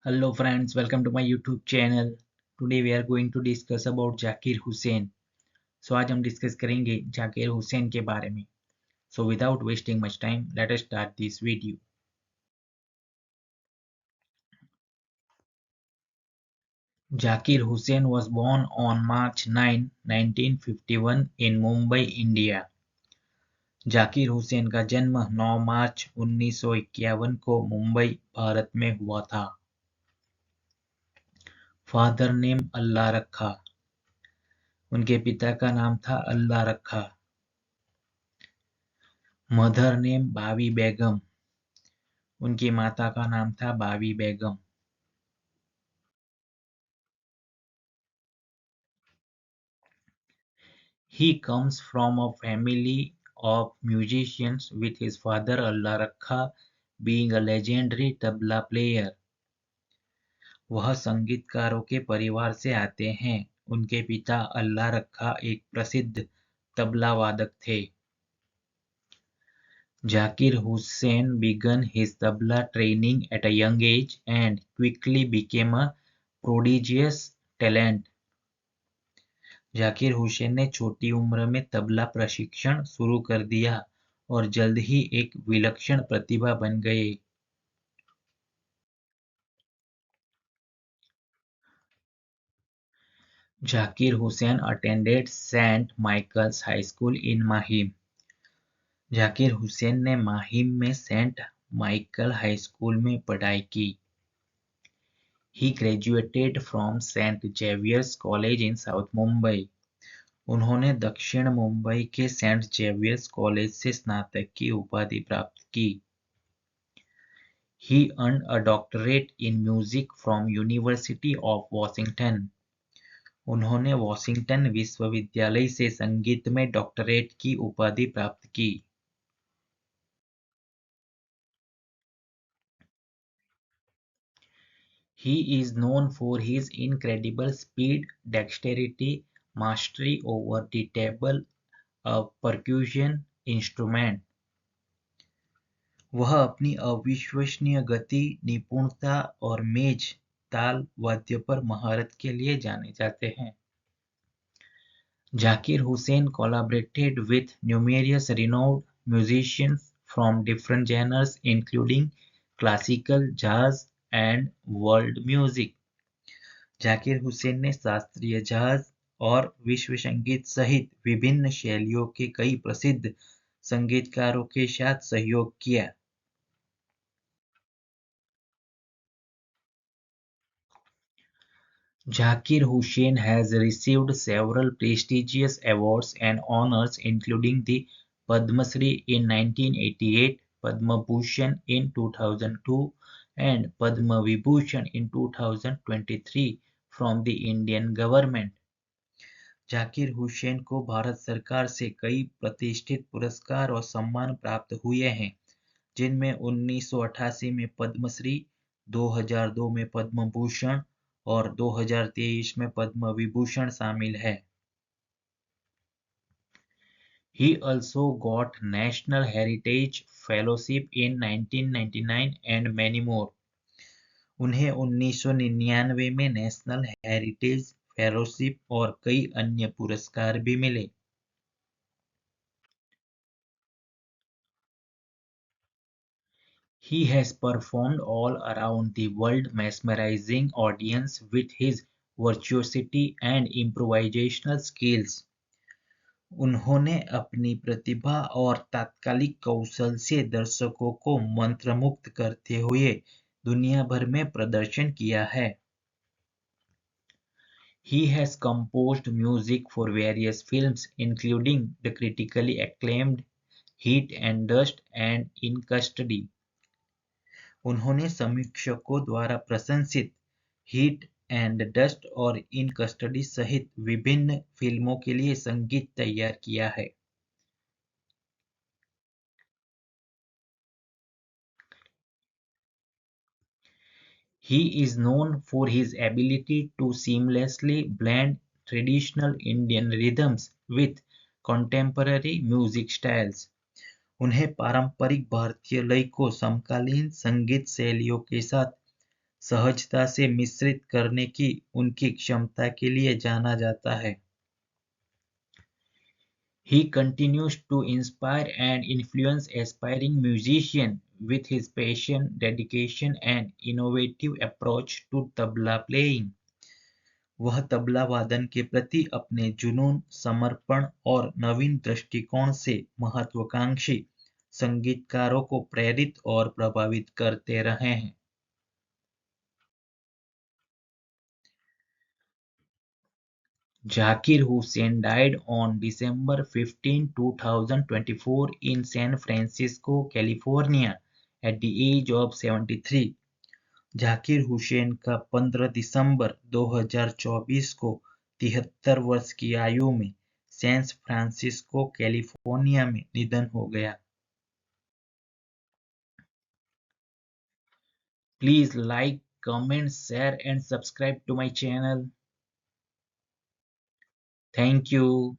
Hello friends, welcome to my YouTube channel. Today we are going to discuss about Zakir Hussain. So आज हम discuss करेंगे जाकिर हुसैन के बारे में. So without wasting much time, let us start this video. Zakir Hussain was born on March 9, 1951 in Mumbai, India. Zakir Hussain का जन्म 9 मार्च 1951 को मुंबई, भारत में हुआ था. फादर नेम अल्लाह रखा. उनके पिता का नाम था अल्लाह रखा. मदर नेम बावी बेगम. उनकी माता का नाम था बावी बेगम. He comes from a family of musicians with his father Allah Rakha being a legendary tabla player. वह संगीतकारों के परिवार से आते हैं. उनके पिता अल्लाह रखा एक प्रसिद्ध तबला वादक थे. Zakir Hussain began his tabla training at a young age and quickly became a prodigious talent. Zakir Hussain ने छोटी उम्र में तबला प्रशिक्षण शुरू कर दिया और जल्द ही एक विलक्षण प्रतिभा बन गए. Zakir Hussain attended St. Michael's High School in Mahim. Zakir Hussain ने माहिम में सेंट माइकल हाई स्कूल में पढ़ाई की. He graduated from St. Xavier's College in South Mumbai. उन्होंने दक्षिण मुंबई के सेंट जेवियर्स कॉलेज से स्नातक की उपाधि प्राप्त की. He earned a doctorate in music from University of Washington. उन्होंने वॉशिंगटन विश्वविद्यालय से संगीत में डॉक्टरेट की उपाधि प्राप्त की. He is known for his incredible speed, dexterity, mastery over the table, a percussion instrument. वह अपनी अविश्वसनीय गति, निपुणता और मेज ताल वाद्य पर महारत के लिए जाने जाते हैं. Zakir Hussain collaborated with numerous renowned musicians from different genres including classical, jazz and world music. Zakir Hussain ने शास्त्रीय जाज और विश्व संगीत सहित विभिन्न शैलियों के कई प्रसिद्ध संगीतकारों के साथ सहयोग किया. Zakir Hussain has received several prestigious awards and honors including the Padma Shri in 1988, Padma Bhushan in 2002 and Padma Vibhushan in 2023 from the Indian government. Zakir Hussain को भारत सरकार से कई प्रतिष्ठित पुरस्कार और सम्मान प्राप्त हुए हैं, जिनमें 1988 में पद्मश्री, 2002 में पद्म भूषण और 2023 में पद्म विभूषण शामिल है. He also got National Heritage Fellowship in 1999 and many more. उन्हें 1999 में नेशनल हेरिटेज फेलोशिप और कई अन्य पुरस्कार भी मिले. He has performed all around the world mesmerizing audience with his virtuosity and improvisational skills. उन्होंने अपनी प्रतिभा और तात्कालिक कौशल से दर्शकों को मंत्रमुग्ध करते हुए दुनिया भर में प्रदर्शन किया है. He has composed music for various films including the critically acclaimed Heat and Dust and In Custody. उन्होंने समीक्षकों द्वारा प्रशंसित हीट एंड डस्ट और इन कस्टडी सहित विभिन्न फिल्मों के लिए संगीत तैयार किया है. He is known for his ability to seamlessly blend traditional Indian rhythms with contemporary music styles. उन्हें पारंपरिक भारतीय लय को समकालीन संगीत शैलियों के साथ सहजता से मिश्रित करने की उनकी क्षमता के लिए जाना जाता है। He continues to inspire and influence aspiring musicians with his passion, dedication, and innovative approach to tabla playing. वह तबला वादन के प्रति अपने जुनून, समर्पण और नवीन दृष्टिकोण से महत्वाकांक्षी संगीतकारों को प्रेरित और प्रभावित करते रहे हैं। Zakir Hussain died on December 15, 2024 in San Francisco, California at the age of 73. Zakir Hussain का 15 दिसंबर 2024 को 73 वर्ष की आयु में सैन फ्रांसिस्को, कैलिफोर्निया में निधन हो गया। Please like, comment, share and subscribe to my channel. Thank you.